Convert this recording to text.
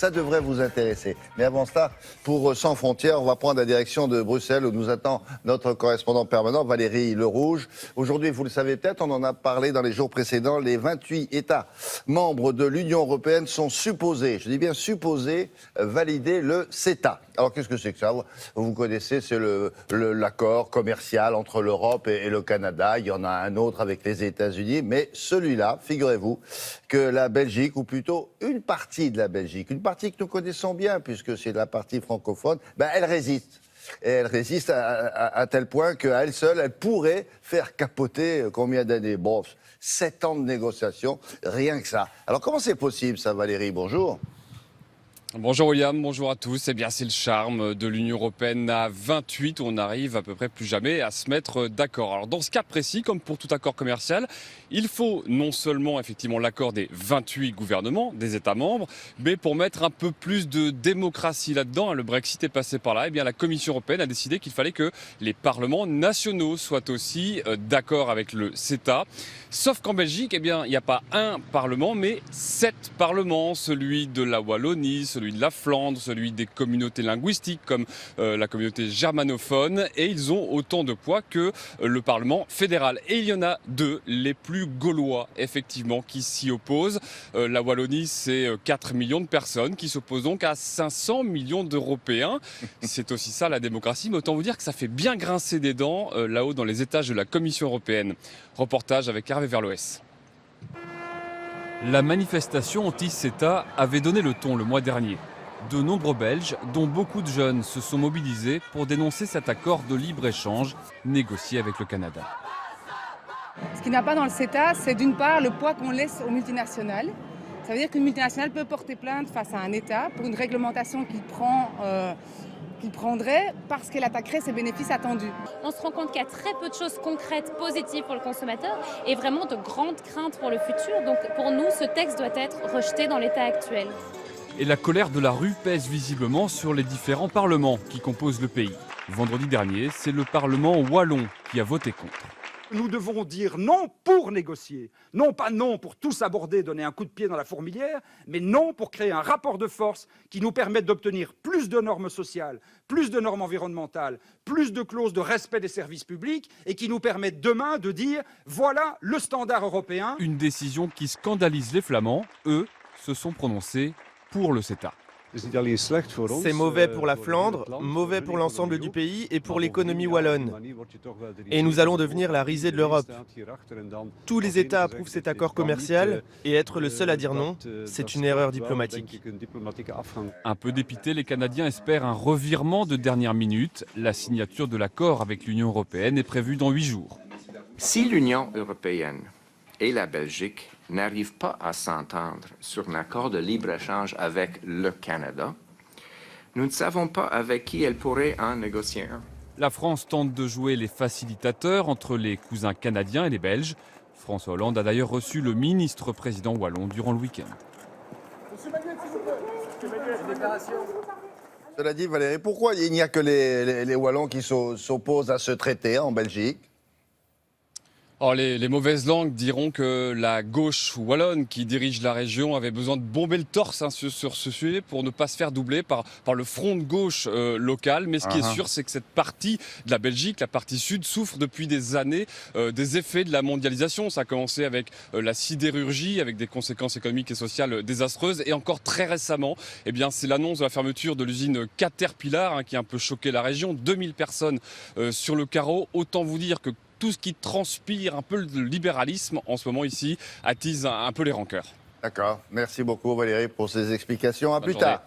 Ça devrait vous intéresser. Mais avant cela, pour Sans Frontières, on va prendre la direction de Bruxelles où nous attend notre correspondant permanent, Valérie Lerouge. Aujourd'hui, vous le savez peut-être, on en a parlé dans les jours précédents, les 28 États membres de l'Union européenne sont supposés, je dis bien supposés, valider le CETA. Alors qu'est-ce que c'est que ça? Vous connaissez, c'est l'accord commercial entre l'Europe et le Canada. Il y en a un autre avec les États-Unis, mais celui-là, figurez-vous que la Belgique, ou plutôt une partie de la Belgique, une partie que nous connaissons bien puisque c'est la partie francophone, elle résiste. Et elle résiste à tel point qu'à elle seule, elle pourrait faire capoter combien d'années? Bon, 7 ans de négociations, rien que ça. Alors comment c'est possible ça, Valérie? Bonjour. Bonjour William, bonjour à tous. Eh bien, c'est le charme de l'Union européenne à 28 où on arrive à peu près plus jamais à se mettre d'accord. Alors, dans ce cas précis, comme pour tout accord commercial, il faut non seulement effectivement l'accord des 28 gouvernements, des États membres, mais pour mettre un peu plus de démocratie là-dedans, le Brexit est passé par là, eh bien, la Commission européenne a décidé qu'il fallait que les parlements nationaux soient aussi d'accord avec le CETA. Sauf qu'en Belgique, eh bien, il n'y a pas un parlement, mais 7 parlements, celui de la Wallonie, celui de la Flandre, celui des communautés linguistiques comme la communauté germanophone, et ils ont autant de poids que le Parlement fédéral. Et il y en a 2, les plus gaulois, effectivement, qui s'y opposent. La Wallonie, c'est 4 millions de personnes qui s'opposent donc à 500 millions d'Européens. C'est aussi ça la démocratie, mais autant vous dire que ça fait bien grincer des dents là-haut dans les étages de la Commission européenne. Reportage avec Hervé Verloès. La manifestation anti-CETA avait donné le ton le mois dernier. De nombreux Belges, dont beaucoup de jeunes, se sont mobilisés pour dénoncer cet accord de libre-échange négocié avec le Canada. Ce qui n'a pas dans le CETA, c'est d'une part le poids qu'on laisse aux multinationales. Ça veut dire qu'une multinationale peut porter plainte face à un État pour une réglementation qu'il prendrait parce qu'elle attaquerait ses bénéfices attendus. On se rend compte qu'il y a très peu de choses concrètes, positives pour le consommateur et vraiment de grandes craintes pour le futur. Donc pour nous, ce texte doit être rejeté dans l'état actuel. Et la colère de la rue pèse visiblement sur les différents parlements qui composent le pays. Vendredi dernier, c'est le Parlement wallon qui a voté contre. Nous devons dire non pour négocier. Non, pas non pour tous aborder, donner un coup de pied dans la fourmilière, mais non pour créer un rapport de force qui nous permette d'obtenir plus de normes sociales, plus de normes environnementales, plus de clauses de respect des services publics et qui nous permette demain de dire voilà le standard européen. Une décision qui scandalise les Flamands. Eux se sont prononcés pour le CETA. C'est mauvais pour la Flandre, mauvais pour l'ensemble du pays et pour l'économie wallonne. Et nous allons devenir la risée de l'Europe. Tous les États approuvent cet accord commercial et être le seul à dire non, c'est une erreur diplomatique. Un peu dépités, les Canadiens espèrent un revirement de dernière minute. La signature de l'accord avec l'Union européenne est prévue dans 8 jours. Si l'Union européenne et la Belgique n'arrivent pas à s'entendre sur un accord de libre-échange avec le Canada, nous ne savons pas avec qui elle pourrait en négocier un. La France tente de jouer les facilitateurs entre les cousins canadiens et les Belges. François Hollande a d'ailleurs reçu le ministre-président wallon durant le week-end. Cela dit, Valérie, pourquoi il n'y a que les Wallons qui s'opposent à ce traité en Belgique? Or, les mauvaises langues diront que la gauche wallonne qui dirige la région avait besoin de bomber le torse sur ce sujet pour ne pas se faire doubler par le front de gauche local. Mais ce qui est sûr, c'est que cette partie de la Belgique, la partie sud, souffre depuis des années des effets de la mondialisation. Ça a commencé avec la sidérurgie, avec des conséquences économiques et sociales désastreuses. Et encore très récemment, eh bien, c'est l'annonce de la fermeture de l'usine Caterpillar qui a un peu choqué la région. 2000 personnes sur le carreau. Autant vous dire que tout ce qui transpire un peu le libéralisme en ce moment ici attise un peu les rancœurs. D'accord. Merci beaucoup Valérie pour ces explications. À Bonne plus journée. tard.